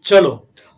चलो,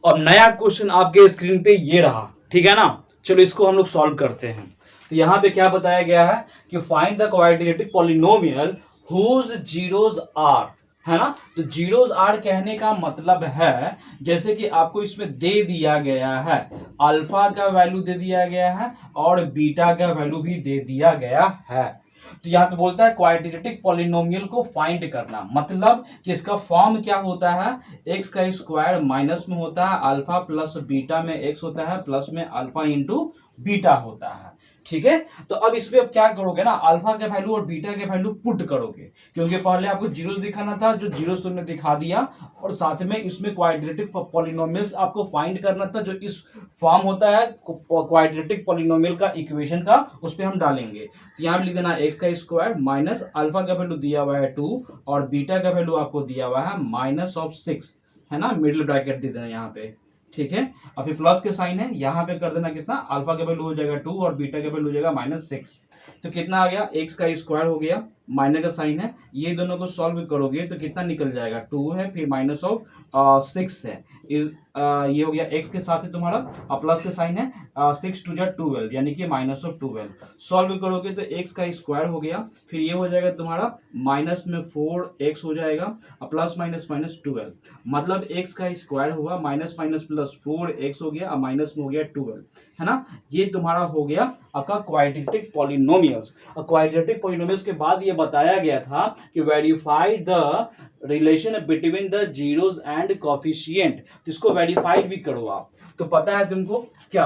अब नया क्वेश्चन आपके स्क्रीन पे ये रहा, ठीक है ना। चलो इसको हम लोग सॉल्व करते हैं। तो यहाँ पे क्या बताया गया है कि find the quadratic polynomial whose zeros are, है ना। तो जीरोज आर कहने का मतलब है जैसे कि आपको इसमें दे दिया गया है, अल्फा का वैल्यू दे दिया गया है और बीटा का वैल्यू भी दे दिया गया है। तो यहाँ पे बोलता है क्वाड्रेटिक पॉलिनोमियल को फाइंड करना, मतलब कि इसका फॉर्म क्या होता है, एक्स का स्क्वायर माइनस में होता है अल्फा प्लस बीटा में एक्स होता है प्लस में अल्फा इंटू बीटा होता है, ठीक है। तो अब इसमें अब क्या करोगे ना, अल्फा के वैल्यू और बीटा के वैल्यू पुट करोगे, क्योंकि पहले आपको जीरोस दिखाना था, जो जीरोस तुमने दिखा दिया, और साथ में इसमें क्वाड्रेटिक पॉलिनोमियल्स आपको फाइंड करना था, जो इस फॉर्म होता है क्वाड्रेटिक पॉलिनोमियल का इक्वेशन का, उस पर हम डालेंगे। तो यहाँ पे लिख देना एक्स का स्क्वायर माइनस अल्फा का वैल्यू दिया हुआ है 2 और बीटा का वैल्यू आपको दिया हुआ है -6, है ना, मिडिल ब्रैकेट दे देना यहाँ पे, ठीक है। अभी प्लस के साइन है, यहाँ पे कर देना कितना, अल्फा का वैल्यू हो जाएगा 2 और बीटा का वैल्यू हो जाएगा -6। तो कितना आ गया, एक्स का स्क्वायर हो गया, माइनस का साइन है, ये दोनों को सॉल्व करोगे तो कितना निकल जाएगा, 2 है फिर -6 है, इस ये हो गया एक्स के साथ है तुम्हारा, प्लस के साइन है, 6 2 जा 12 यानी कि -12। सॉल्व करोगे तो एक्स का स्क्वायर हो गया, फिर ये हो जाएगा तुम्हारा माइनस में 4x हो जाएगा, प्लस माइनस -12, मतलब एक्स का स्क्वायर हुआ माइनस माइनस प्लस 4x हो गया, माइनस में हो गया 12, है ना। ये तुम्हारा हो गया आपका क्वाड्रेटिक पॉलिनोमियल्स। और क्वाड्रेटिक पॉलिनोमियल्स के बाद ये बताया गया था कि verify the relation between the zeros and coefficient, तो इसको वेरीफाइड भी करो आप। तो पता है तुमको क्या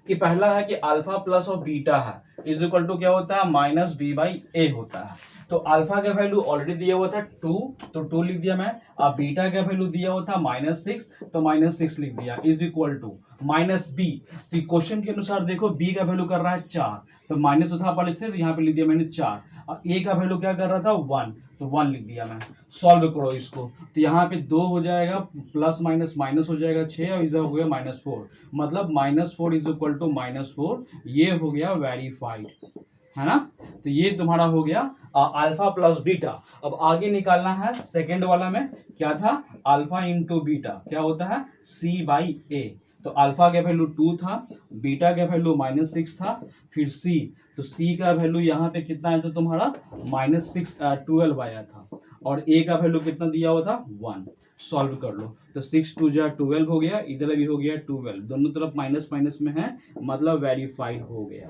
कि पहला है कि अल्फा प्लस और बीटा है इज इक्वल टू क्या होता है, -b/a होता है। तो अल्फा का वैल्यू ऑलरेडी दिया हुआ था 2, तो 2 लिख दिया मैं। अब बीटा का वैल्यू दिया हुआ था -6, तो -6 लिख दिया, इज इक्वल टू -b। तो क्वेश्चन के अनुसार देखो b का वैल्यू कर रहा है 4, तो माइनस था पहले से, तो यहाँ पे लिख दिया मैंने 4। और a का वैल्यू क्या कर रहा था 1, तो 1 लिख दिया मैं। सॉल्व करो इसको, तो यहाँ पे 2 हो जाएगा, प्लस माइनस माइनस हो जाएगा 6 और इधर हो गया -4, मतलब -4 इज इक्वल टू -4, ये हो गया वेरीफाइड, है ना। तो ये तुम्हारा हो गया अल्फा प्लस बीटा। अब आगे निकालना है सेकेंड वाला में, क्या था, अल्फा इंटू बीटा क्या होता है, c/a। तो अल्फा का वैल्यू 2 था, बीटा का वैल्यू -6 था, फिर c, तो c का वैल्यू यहाँ पे कितना है, तो तुम्हारा -12 आया था, और a का वैल्यू कितना दिया हुआ था 1। सॉल्व कर लो, तो 6 2 जा 12 हो गया, इधर भी हो गया 12, दोनों तरफ माइनस माइनस में है, मतलब वेरीफाइड हो गया,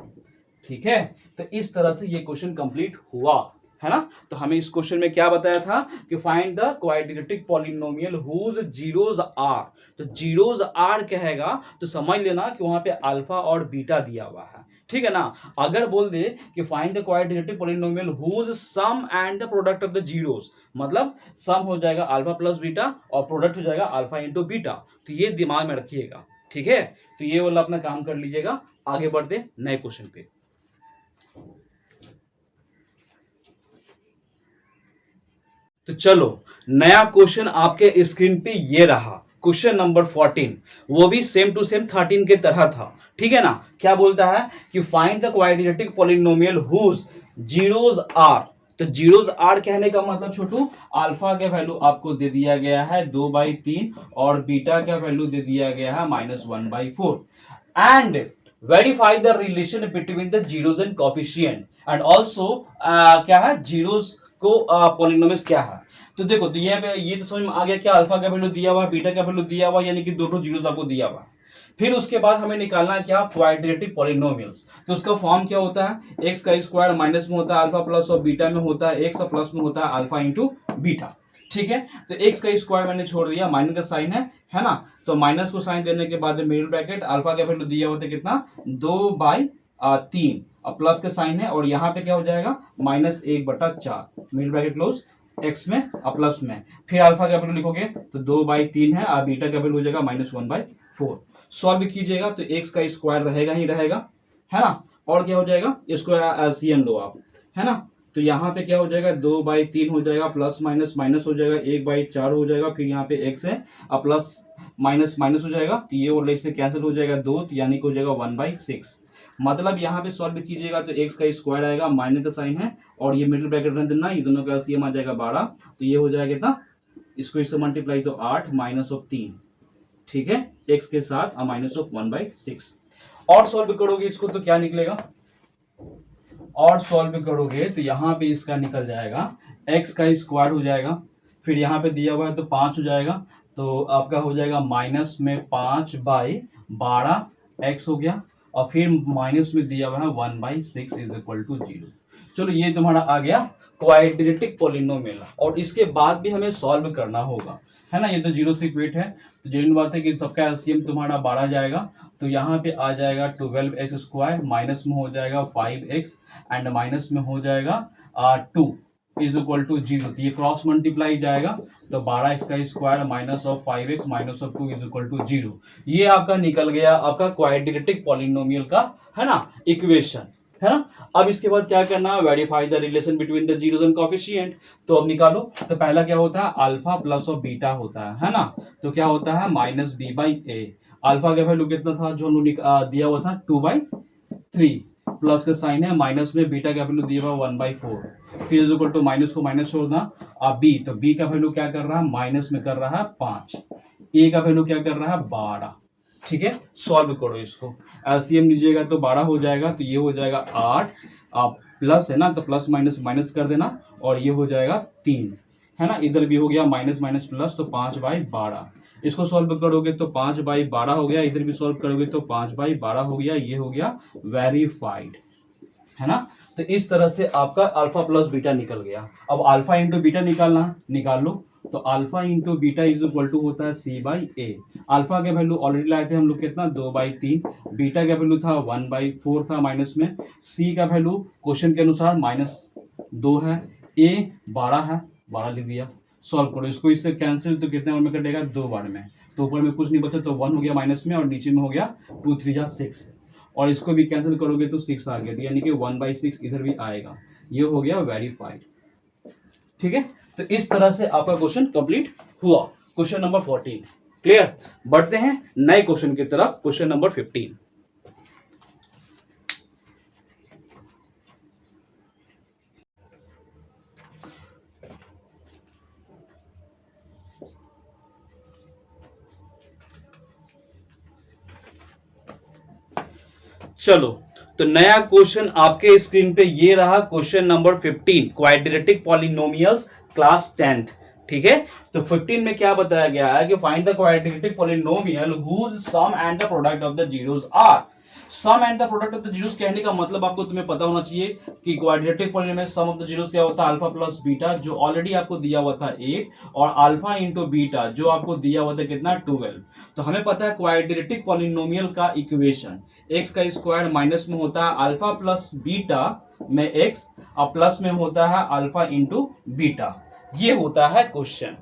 ठीक है। तो इस तरह से ये क्वेश्चन कंप्लीट हुआ, है ना। तो हमें इस क्वेश्चन में क्या बताया था कि find the quadratic polynomial whose zeros are. तो जीरोज आर कहेगा तो समझ लेना कि वहां पे अल्फा और बीटा दिया हुआ है, ठीक है ना। अगर बोल दे कि find the quadratic polynomial whose sum and the product of the zeros, मतलब सम हो जाएगा अल्फा प्लस बीटा और प्रोडक्ट हो जाएगा अल्फा इंटू बीटा, तो ये दिमाग में रखिएगा, ठीक है। तो ये वाला अपना काम कर लीजिएगा। आगे बढ़ते नए क्वेश्चन पे। तो चलो, नया क्वेश्चन आपके स्क्रीन पे ये रहा, क्वेश्चन नंबर 14, वो भी सेम टू सेम 13 के तरह था, ठीक है ना। क्या बोलता है कि find the quadratic polynomial whose zeros are. तो जीरोज आर कहने का मतलब छोटू, अल्फा का वैल्यू आपको दे दिया गया है 2/3 और बीटा का वैल्यू दे दिया गया है -1/4, and verify the relation between the zeros and coefficient, and also क्या है, जीरोज को पॉलिनोमियल्स क्या है। तो देखो, तो ये तो समझ में आ गया क्या, अल्फा का वैल्यू दिया हुआ, बीटा का वैल्यू दिया हुआ, यानी कि दोनों जीरोस आपको दिया हुआ। फिर उसके बाद हमें निकालना है क्या, क्वाड्रेटिक पॉलिनोमियल्स। तो उसका फॉर्म क्या होता है, एक्स का स्क्वायर माइनस में होता है अल्फा प्लस और बीटा में होता है एक्स और प्लस में होता है अल्फा इंटू बीटा, ठीक है। तो एक्स का स्क्वायर मैंने छोड़ दिया, माइनस का साइन है ना। तो माइनस को साइन देने के बाद मिडिल ब्रैकेट, अल्फा का वैल्यू दिया होता है कितना, 2/3, अब प्लस का साइन है, और यहाँ पे क्या हो जाएगा -1/4, मिडिल ब्रैकेट क्लोज, एक्स में और प्लस में, फिर अल्फा का वैल्यू लिखोगे तो 2/3 है, और बीटा का वैल्यू हो जाएगा -1/4। सॉल्व कीजिएगा तो एक्स का स्क्वायर रहेगा ही रहेगा, है ना। और क्या हो जाएगा, इसको एलसीएम लो आप, है ना। तो यहाँ पे क्या हो जाएगा, 2/3 हो जाएगा, प्लस माइनस माइनस हो जाएगा, 1/4 हो जाएगा, फिर यहाँ पे एक्स है और प्लस माइनस माइनस हो जाएगा, तो ये वाला इससे कैंसिल हो जाएगा 2, तो यानी कि हो जाएगा 1/6। मतलब यहाँ पे सॉल्व कीजिएगा तो एक्स का स्क्वायर आएगा, माइनस का साइन है, और ये मिडिल ब्रैकेट रख देना, ये दोनों का एलसीएम आ जाएगा 12, तो ये हो जाएगा कितना इसको इससे मल्टीप्लाई तो 8 माइनस ऑफ 3, ठीक है, x के साथ माइनस ऑफ 1/6। और सॉल्व करोगे इसको तो क्या निकलेगा, और सॉल्व करोगे तो यहाँ पे इसका निकल जाएगा x का स्क्वायर हो जाएगा, फिर यहाँ पे दिया हुआ है तो 5 हो जाएगा, तो आपका हो जाएगा माइनस में 5/12 x हो गया, और फिर माइनस में दिया हुआ है 1/6 इज इक्वल टू 0। चलो ये तुम्हारा आ गया क्वाड्रेटिक पॉलिनोमियल, और इसके बाद भी हमें सॉल्व करना होगा, है ना। ये तो 0 से इक्वेट है, तो जेन्युइन बात है कि सबका एलसीएम तुम्हारा 12 जाएगा, तो यहाँ पे आ जाएगा 12x², माइनस में हो जाएगा 5x एंड माइनस में हो जाएगा 2 इज इक्वल टू 0। तो ये क्रॉस मल्टीप्लाई जाएगा, तो 12x का square minus of 5x minus of 2 is equal to 0। ये आपका निकल गया आपका क्वाड्रेटिक पॉलिनोमियल का, है ना, इक्वेशन, है ना। अब इसके बाद क्या करना है, verify the relation between the zeros and coefficient. तो अब निकालो, तो पहला क्या होता है, अल्फा प्लस ऑफ बीटा होता है ना। तो क्या होता है माइनस b/a, अल्फा का वैल्यू कितना था जो हम लोग दिया हुआ था 2/3, प्लस का साइन है, माइनस में बीटा का वैल्यू दिया हुआ 1/4, फिर इक्वल टू माइनस को माइनस छोड़ना, अब बी, तो बी का वैल्यू क्या कर रहा है, माइनस में कर रहा है 5, ए का वैल्यू क्या कर रहा है 12, ठीक है। सॉल्व करो इसको, एलसीएम लीजिएगा तो 12 हो जाएगा, तो ये हो जाएगा 8, आप प्लस है ना, तो प्लस माइनस माइनस कर देना, और ये हो जाएगा 3, है ना। इधर भी हो गया माइनस माइनस प्लस, तो 5/12, इसको सॉल्व करोगे तो 5/12 हो गया, इधर भी सॉल्व करोगे तो 5/12 हो गया, ये हो गया वेरीफाइड, है ना। तो इस तरह से आपका अल्फा प्लस बीटा निकल गया। अब अल्फा इंटू बीटा निकालना, निकाल लो, तो alpha into beta is equal to होता है c/a। अल्फा के वैल्यू ऑलरेडी लाए थे हम लोग कितना 2/3, बीटा का वैल्यू था 1/4 था माइनस में, c का वैल्यू क्वेश्चन के अनुसार -2 है, a 12 है, 12 लिख दिया। सॉल्व करो इसको, इससे कैंसिल तो कितने बार में कटेगा, 2 बार में, तो ऊपर में कुछ नहीं बचा, तो 1 हो गया माइनस में, और नीचे में हो गया 2 3 जा 6, और इसको भी कैंसिल करोगे तो 6 आ गया, यानी कि 1/6 इधर भी आएगा, ये हो गया वेरीफाइड, ठीक है। तो इस तरह से आपका क्वेश्चन कंप्लीट हुआ, क्वेश्चन नंबर 14 क्लियर। बढ़ते हैं नए क्वेश्चन की तरफ, क्वेश्चन नंबर 15। चलो, तो नया क्वेश्चन आपके स्क्रीन पे ये रहा, question number 15, quadratic polynomials class 10th, ठीक है। तो 15 में क्या बताया गया है कि find the quadratic polynomial whose sum and the product of the zeros are. Sum and the product of the zeros कहने का मतलब आपको तुम्हें पता होना चाहिए कि quadratic polynomial sum of the zeros क्या होता है, अल्फा प्लस बीटा, जो ऑलरेडी आपको दिया हुआ था 8, और अल्फा इंटू बीटा जो आपको दिया हुआ था कितना 12। तो हमें पता है क्वाड्रेटिक पॉलिनोमियल का इक्वेशन एक्स का स्क्वायर माइनस में होता है अल्फा प्लस बीटा में एक्स, और प्लस में होता है अल्फा इंटू बीटा, ये होता है क्वेश्चन,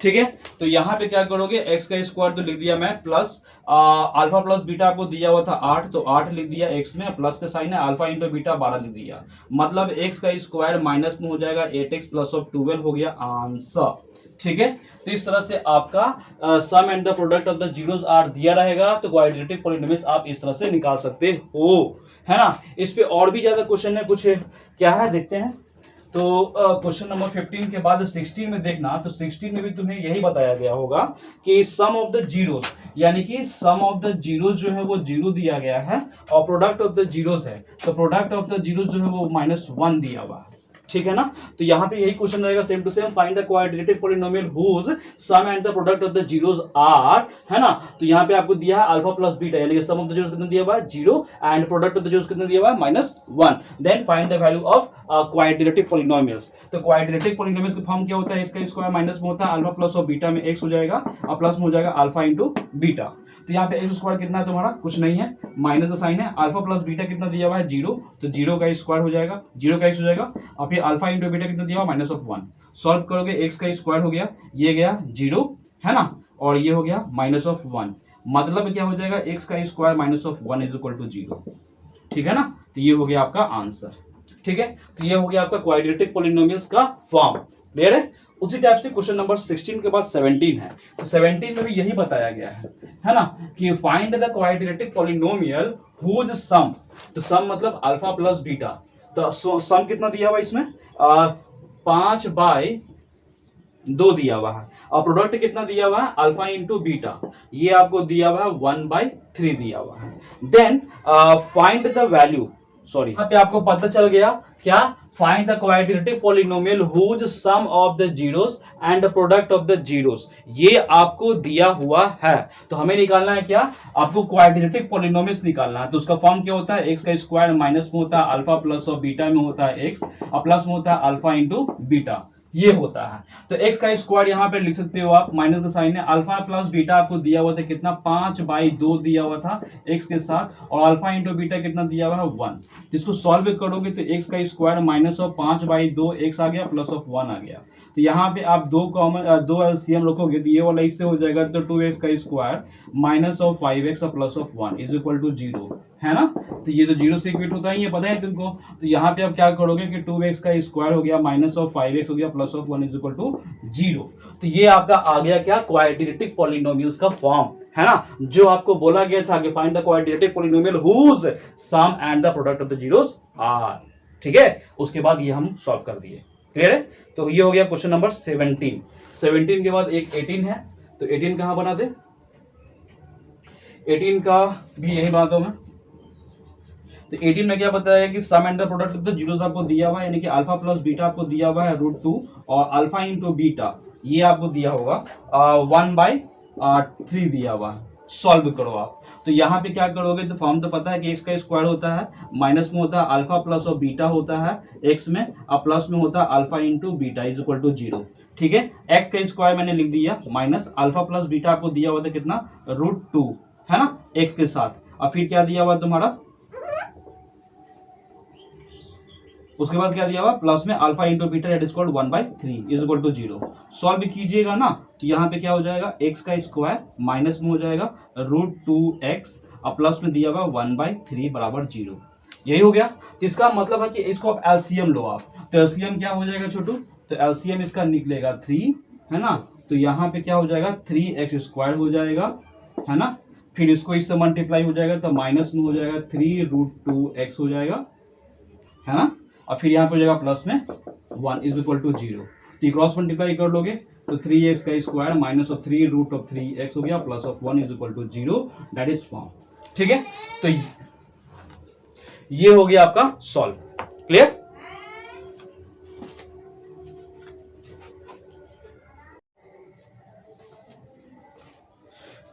ठीक है। तो यहां पे क्या करोगे, एक्स का स्क्वायर तो लिख दिया मैं, प्लस अल्फा प्लस बीटा आपको दिया हुआ था 8, तो 8 लिख दिया एक्स में, प्लस का साइन है, अल्फा इंटू बीटा 12 लिख दिया, मतलब एक्स का स्क्वायर माइनस में हो जाएगा 8x प्लस ऑफ 12 हो गया आंसर, ठीक है। तो इस तरह से आपका sum and the product of the zeros are दिया रहेगा, तो क्वाड्रेटिक पॉलिनोमियल्स आप इस तरह से निकाल सकते हो, है ना। इस पे और भी ज्यादा क्वेश्चन है, कुछ है क्या है देखते हैं। तो क्वेश्चन नंबर 15 के बाद 16 में देखना, तो 16 में भी तुम्हें यही बताया गया होगा कि सम ऑफ द जीरोस, यानी कि सम ऑफ द जीरोस जो है वो 0 दिया गया है, और प्रोडक्ट ऑफ द जीरोस है, तो प्रोडक्ट ऑफ द जीरोस जो है वो -1 दिया हुआ है, ठीक है ना। तो यहाँ पे यही क्वेश्चन रहेगा same to same, find the quadratic polynomial whose sum and the product of the zeros are, है ना। तो यहाँ पे आपको दिया है अल्फा प्लस बीटा, यानी कि सम ऑफ द जीरोस कितना दिया हुआ है 0, and product of the zeros कितना दिया हुआ है -1, then find the value of quadratic polynomials. तो क्वाड्रेटिक पॉलिनोमियल्स का फॉर्म क्या होता है, इसका स्क्वायर माइनस में होता है अल्फा प्लस ऑफ बीटा में x हो जाएगा, और प्लस में हो जाएगा अल्फा इंटू बीटा। तो यहाँ पे एक्स स्क्वायर कितना है तुम्हारा, कुछ नहीं है, माइनस का साइन है, अल्फा प्लस बीटा कितना दिया हुआ है 0, तो 0 का स्क्वायर हो जाएगा, 0 का x हो जाएगा, और फिर अल्फा इंटू बीटा कितना दिया हुआ -1। सॉल्व करोगे x का स्क्वायर हो गया, ये गया 0, है ना, और ये हो गया -1, मतलब क्या हो जाएगा x का स्क्वायर -1 इज इक्वल टू 0, ठीक है ना। तो ये हो गया आपका आंसर, ठीक है। तो ये हो गया आपका क्वाड्रेटिक पॉलिनोमियल्स का फॉर्म, क्लियर है। उसी टाइप से क्वेश्चन नंबर 16 के बाद 17 है, तो 17 में भी यही बताया गया है ना, कि find the quadratic polynomial whose sum, तो सम मतलब अल्फा प्लस बीटा, तो सम कितना दिया हुआ इसमें 5/, 2 दिया हुआ है, और प्रोडक्ट कितना दिया हुआ है, अल्फा इंटू बीटा, ये आपको दिया हुआ है 1/3 दिया हुआ है। Then find the value, sorry यहाँ पे आपको पता चल गया क्या, find the quadratic polynomial whose sum of the zeros and the product of the zeros, ये आपको दिया हुआ है। तो हमें निकालना है क्या, आपको क्वाड्रेटिक पॉलिनोमियल्स निकालना है। तो उसका फॉर्म क्या होता है, एक्स का स्क्वायर माइनस में होता है अल्फा प्लस और बीटा में होता है एक्स, और प्लस में होता है अल्फा इंटू बीटा, ये होता है। तो x का स्क्वायर यहाँ पे लिख सकते हो आप, माइनस का साइन है, अल्फा प्लस बीटा आपको दिया हुआ था कितना, 5/2 दिया हुआ था x के साथ, और अल्फा इंटू बीटा कितना दिया हुआ है 1। तो इसको सॉल्व करोगे तो x का स्क्वायर माइनस ऑफ 5/2 x आ गया, प्लस ऑफ 1 आ गया। तो यहाँ पे आप दो एलसीएम रखोगे तो ये वाला इससे हो जाएगा, तो 2x का स्क्वायर माइनस ऑफ 5x और plus of 1 is equal to 0, है ना। तो ये तो 0 से इक्वेट होता है, ये पता है तुमको। तो यहाँ पे आप क्या करोगे कि 2x का स्क्वायर हो गया माइनस ऑफ 5x हो गया plus of 1 is equal to 0। तो ये आपका आ गया क्या, क्वाड्रेटिक पॉलिनोमियल्स का फॉर्म, है ना, जो आपको बोला गया था कि find the quadratic polynomial whose sum and the product of the zeros are. ठीक है, उसके बाद ये हम सॉल्व कर दिए, क्लियर है। तो ये हो गया क्वेश्चन नंबर 17 के बाद एक 18 है, तो 18 कहां बना दे, 18 का भी यही बनाता हूं मैं। तो 18 में क्या बताया कि sum and the product of the zeros आपको दिया हुआ है, यानी कि अल्फा प्लस बीटा आपको दिया हुआ है √2, और अल्फा इंटू बीटा ये आपको दिया होगा 1/3 दिया हुआ है। सॉल्व करो आप, तो यहाँ पे क्या करोगे, तो फॉर्म तो पता है कि एक्स का स्क्वायर होता है, माइनस में होता है अल्फा प्लस और बीटा होता है एक्स में, और प्लस में होता है alpha into beta is equal to 0। ठीक है, एक्स का स्क्वायर मैंने लिख दिया, माइनस अल्फा प्लस बीटा आपको दिया हुआ था कितना, √2, है ना, एक्स के साथ, और फिर क्या दिया हुआ तुम्हारा, उसके बाद क्या दिया हुआ, प्लस में alpha into beta that is called 1/3 is equal to 0। Solve कीजिएगा ना, तो यहाँ पे क्या हो जाएगा, एक्स का स्क्वायर माइनस में हो जाएगा √2x, और प्लस में दिया हुआ 1/3 बराबर 0। यही हो गया। तो इसका मतलब है कि इसको आप एलसीएम लो आप, तो एलसीएम क्या हो जाएगा छोटू, तो एलसीएम इसका निकलेगा 3, है ना। तो यहाँ पे क्या हो जाएगा, 3x स्क्वायर हो जाएगा, है ना, फिर इसको इससे मल्टीप्लाई हो जाएगा तो माइनस में हो जाएगा 3√2x हो जाएगा, है ना, और फिर यहाँ पे हो जाएगा प्लस में 1 इज इक्वल टू 0। तो क्रॉस मल्टीप्लाई कर लोगे तो 3x का स्क्वायर माइनस ऑफ 3√3x हो गया, plus of 1 is equal to 0, that is form. ठीक है, तो ये हो गया आपका सॉल्व, क्लियर।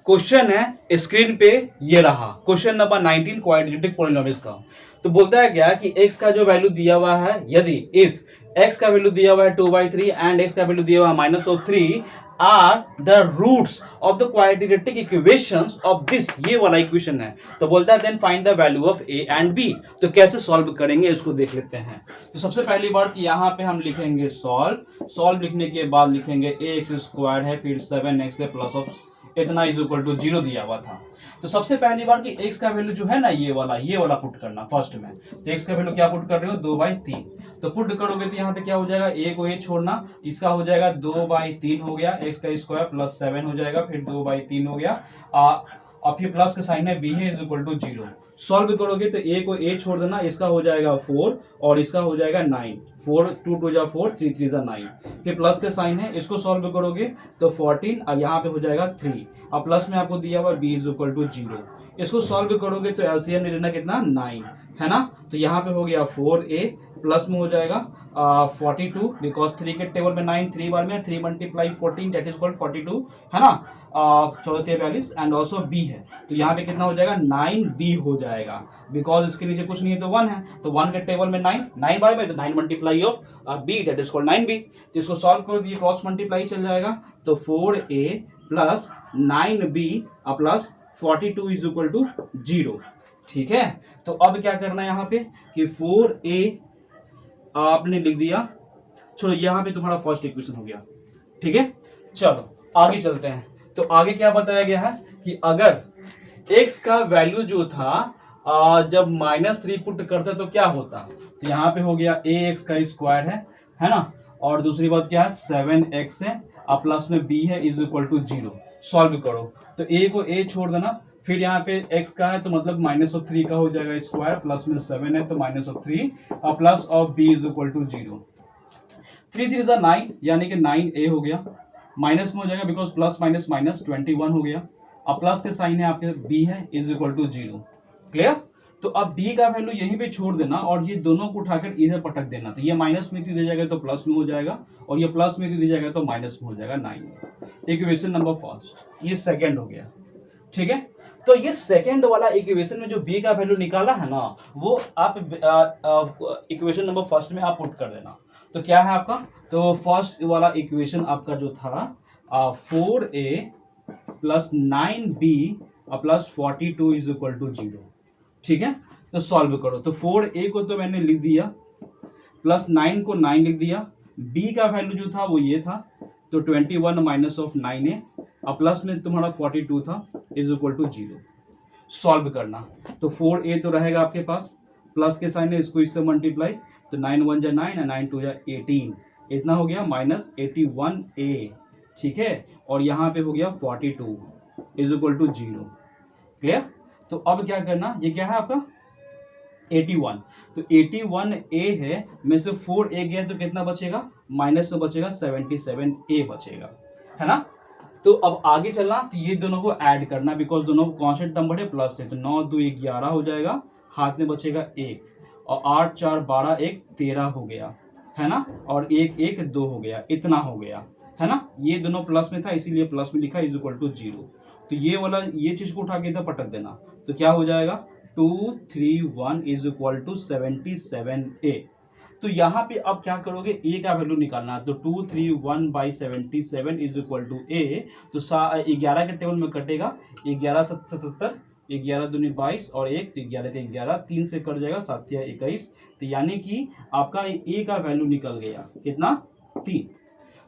क्वेश्चन है स्क्रीन पे, ये रहा क्वेश्चन नंबर 19 क्वाड्रेटिक पॉलिनोमियल्स का। तो बोलता है क्या कि x का जो वैल्यू दिया हुआ है, यदि इफ x का वैल्यू दिया हुआ है 2/3 एंड x का वैल्यू दिया हुआ है -3 are the roots of the quadratic equations of this, ये वाला इक्वेशन है। तो बोलता है then find the value of a and b। तो कैसे सॉल्व करेंगे इसको देख लेते हैं। तो सबसे पहली बार कि यहाँ पे हम लिखेंगे सॉल्व लिखने के बाद लिखेंगे ax स्क्वायर है, फिर 7x है, प्लस ऑफ इतना इज इक्वल टू 0 दिया हुआ था। तो सबसे पहली बार कि x का वैल्यू जो है ना, ये वाला पुट करना फर्स्ट में। तो x का वैल्यू क्या पुट कर रहे हो, 2/3। तो पुट करोगे तो यहाँ पे क्या हो जाएगा, a को a छोड़ना, इसका हो जाएगा 2/3 हो गया, x का स्क्वायर प्लस 7 हो जाएगा, फिर 2/3 हो गया, और फिर प्लस का साइन है b है इज इक्वल टू 0। सॉल्व करोगे तो a को a छोड़ देना, इसका हो जाएगा 4 और इसका हो जाएगा 9, 4 2 2 जा 4, 3 3 जा 9, फिर प्लस के साइन है, इसको सॉल्व करोगे तो 14 और यहाँ पे हो जाएगा 3, और प्लस में आपको दिया हुआ b इज इक्वल टू 0। इसको सॉल्व करोगे तो एलसीएम ले लेना कितना, 9, है ना। तो यहाँ पे हो गया 4a, प्लस में हो जाएगा 42, बिकॉज 3 के टेबल में 9 3 बार में, 3 मल्टीप्लाई 14 दैट इज कॉल्ड 42, है ना, 42 एंड ऑल्सो b है। तो यहाँ पे कितना हो जाएगा, 9b हो जाएगा, बिकॉज इसके नीचे कुछ नहीं है तो 1 है, तो 1 के टेबल में 9 बार में, तो 9 multiply of b that is called 9b। तो इसको सॉल्व करो तो ये क्रॉस मल्टीप्लाई चल जाएगा, तो 4a plus 9b plus 42 is equal to 0। ठीक है, तो अब क्या करना है यहाँ पे कि 4a आपने लिख दिया, चलो यहाँ पे तुम्हारा फर्स्ट इक्वेशन हो गया। ठीक है, चलो आगे चलते हैं। तो आगे क्या बताया गया है कि अगर x का वैल्यू जो था जब -3 पुट करते तो क्या होता। तो यहाँ पे हो गया ax का स्क्वायर है ना, और दूसरी बात क्या है 7x है, और प्लस में b है इज इक्वल टू 0। सॉल्व करो तो a को a छोड़ देना, फिर यहाँ पे x का है तो मतलब -3 का हो जाएगा स्क्वायर, प्लस में 7 है तो -3, और plus of b is equal to 0। 3 3 जा 9 यानी कि 9a हो गया, माइनस में हो जाएगा बिकॉज प्लस माइनस माइनस 21 हो गया। अब प्लस के साइन है आपके b है इज इक्वल टू 0। क्लियर? तो अब b का वैल्यू यहीं पे छोड़ देना और ये दोनों को उठाकर इधर पटक देना। तो ये माइनस में दे जाएगा तो प्लस में हो जाएगा और ये प्लस में दे जाएगा तो माइनस में हो जाएगा 9। इक्वेशन नंबर फर्स्ट, ये सेकंड हो गया। ठीक है, तो ये सेकंड वाला इक्वेशन में जो b का वैल्यू निकाला है ना, वो आप इक्वेशन नंबर फर्स्ट में आप पुट कर देना। तो क्या है आपका, तो फर्स्ट वाला इक्वेशन आपका जो था 4a plus 9b plus 42 is equal to 0। ठीक है, तो सॉल्व करो। तो 4a को तो मैंने लिख दिया, प्लस 9 को 9 लिख दिया, b का वैल्यू जो था वो ये था, तो 21 माइनस ऑफ 9a अब प्लस में तुम्हारा 42 था इज इक्वल टू 0। सॉल्व करना, तो 4a तो रहेगा आपके पास, प्लस के साइन है इसको इससे मल्टीप्लाई, तो 9 1 जा 9 और 9 2 जा 18, इतना हो गया माइनस 81a। ठीक है, और यहाँ पे हो गया 42 इज इक्वल टू 0। क्लियर? तो अब क्या करना, ये क्या है आपका 81, तो 81a है में से 4a गया तो कितना बचेगा, माइनस में बचेगा 77a बचेगा, है ना। तो अब आगे चलना, तो ये दोनों को ऐड करना बिकॉज दोनों कांस्टेंट नंबर है, प्लस है, तो 9 2 11 हो जाएगा, हाथ में बचेगा 1 और 8 4 12 1 13 हो गया, है ना, और 1 1 2 हो गया, इतना हो गया, है ना। ये दोनों प्लस में था इसीलिए प्लस में लिखा इज इक्वल टू 0। तो ये वाला ये चीज को उठा के इधर पटक देना, तो क्या हो जाएगा 231 इज इक्वल टू 77a। तो यहाँ पे अब क्या करोगे, a का वैल्यू निकालना, तो 231 by 77 is equal to a। तो 11 के टेबल में कटेगा, 11 77, 11 दूनी 22 और 1 तो 11 के 11, 3 से कट जाएगा 7 या 21, तो यानी कि आपका a का वैल्यू निकल गया कितना 3।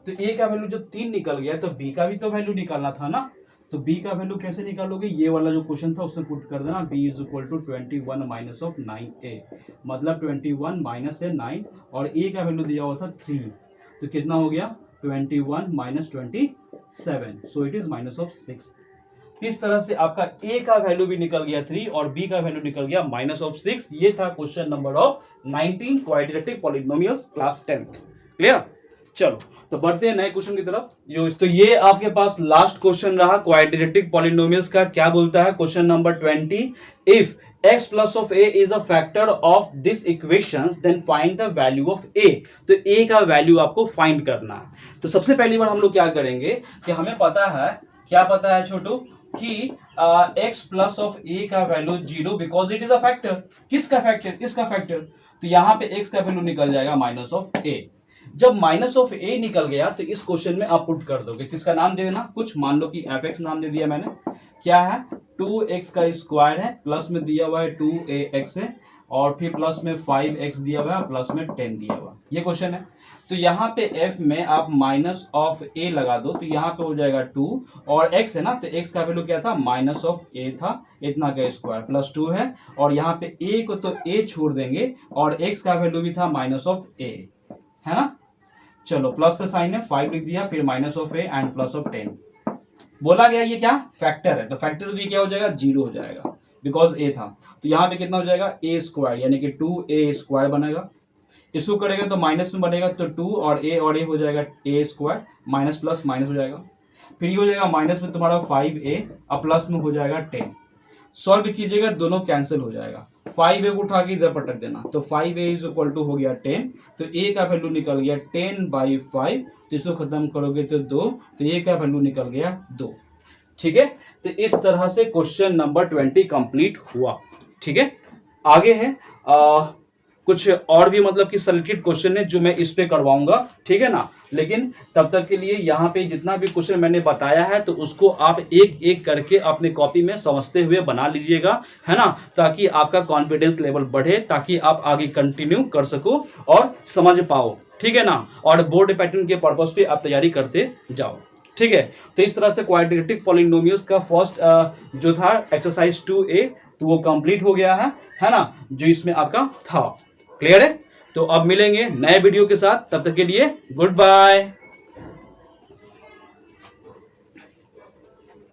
तो a का वैल्यू जब 3 निकल गया तो b का भी तो वैल्यू निकालना था ना। तो b का वैल्यू कैसे निकालोगे, ये वाला जो क्वेश्चन था उसमें पुट कर देना, b is equal to 21 minus of 9a, मतलब 21 माइनस है 9 और a का वैल्यू दिया हुआ था 3, तो कितना हो गया 21 minus 27, so it is minus of 6। इस तरह से आपका a का वैल्यू भी निकल गया 3 और b का वैल्यू निकल गया माइनस ऑफ 6। ये था question number of 19 quadratic polynomials class 10th। Clear? चलो तो बढ़ते हैं नए क्वेश्चन की तरफ। तो ये आपके पास लास्ट क्वेश्चन रहा क्वाड्रेटिक पॉलिनोमियल्स का। क्या बोलता है question number 20, if x plus of a is a factor of this equations then find the value of a। तो a का वैल्यू आपको फाइंड करना है। तो सबसे पहली बार हम लोग क्या करेंगे कि हमें पता है, क्या पता है छोटू, कि x प्लस ऑफ a का value 0 because it is a factor. किसका फैक्टर? इसका फैक्टर। तो यहाँ पे x का वैल्यू निकल जाएगा माइनस ऑफ a। जब माइनस ऑफ a निकल गया तो इस क्वेश्चन में आप पुट कर दोगे, तो इसका नाम दे देना कुछ, मान लो कि fx नाम दे दिया मैंने। क्या है 2x का स्क्वायर है, प्लस में दिया हुआ है 2ax है और फिर प्लस में 5x दिया हुआ है, प्लस में 10 दिया हुआ, ये क्वेश्चन है। तो यहाँ पे f में आप माइनस ऑफ a लगा दो, तो यहाँ पे हो जाएगा 2 और x है ना, तो x का वैल्यू क्या था माइनस ऑफ a था, इतना का स्क्वायर प्लस 2 है, और यहाँ पे a को तो a छोड़ देंगे और x का वैल्यू भी था माइनस ऑफ a, है ना। चलो प्लस का साइन है 5 लिख दिया, फिर minus of a and plus of 10। बोला गया ये क्या फैक्टर है, तो फैक्टर तो ये क्या हो जाएगा 0 हो जाएगा बिकॉज a था। तो यहाँ पे कितना हो जाएगा a स्क्वायर यानी कि 2a स्क्वायर बनेगा। इसको करेगा तो माइनस में बनेगा, तो 2 और a हो जाएगा a square, minus plus minus हो जाएगा, फिर ये हो जाएगा माइनस में तुम्हारा 5a और प्लस में हो जाएगा 10। सॉल्व कीजिएगा, दोनों कैंसिल हो जाएगा, 5a को उठा के इधर पटक देना, तो 5a इज इक्वल टू हो गया 10, तो a का वैल्यू निकल गया 10/5, तो इसको खत्म करोगे तो 2, तो a का वैल्यू निकल गया 2। ठीक है, तो इस तरह से क्वेश्चन नंबर 20 कंप्लीट हुआ। ठीक है, आगे है कुछ और भी मतलब कि सर्किट क्वेश्चन है जो मैं इस पे करवाऊंगा, ठीक है ना। लेकिन तब तक के लिए यहाँ पे जितना भी क्वेश्चन मैंने बताया है तो उसको आप एक एक करके अपने कॉपी में समझते हुए बना लीजिएगा, है ना, ताकि आपका कॉन्फिडेंस लेवल बढ़े, ताकि आप आगे कंटिन्यू कर सको और समझ पाओ, ठीक है ना, और बोर्ड पैटर्न के पर्पस पे आप तैयारी करते जाओ। ठीक है, तो इस तरह से क्वाड्रेटिक पॉलिनोमियल्स का फर्स्ट जो था एक्सरसाइज 2A तो वो कंप्लीट हो गया है ना, जो इसमें आपका था। क्लियर है? तो अब मिलेंगे नए वीडियो के साथ, तब तक के लिए गुड बाय।